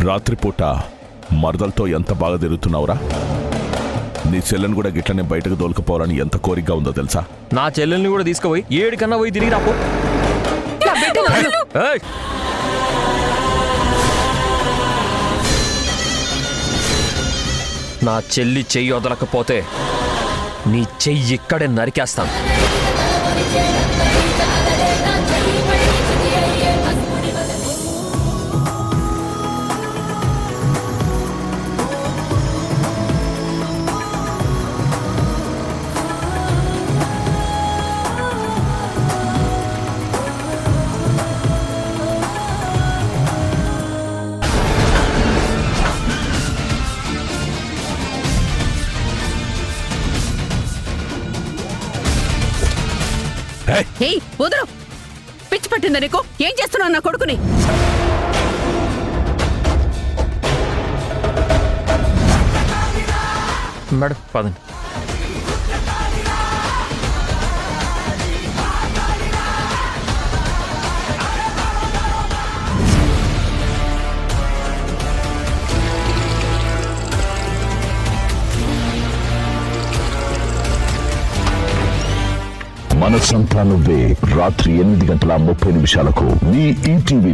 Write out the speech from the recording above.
రాత్రిపూట మరదలతో ఎంత బాగా తిరుగుతున్నావురా? నీ చెల్లెని కూడా గిట్లనే బయటకు దోలుకుపోవాలని ఎంత కోరికగా ఉందో తెలుసా? నా చెల్లెల్ని కూడా తీసుకుపోయి 7 కన్నా పోయి తిరిగి రాపో. నా చెల్లి చెయ్యి వదలకపోతే నీ చెయ్యి ఇక్కడే నరికేస్తాను. వదరు, పిచ్చి పట్టిందా నీకు? ఏం చేస్తున్నావు నా కొడుకుని? మేడం పదండి. మనసంతా నువ్వే రాత్రి 8:30 మీ ఈటీవీలో.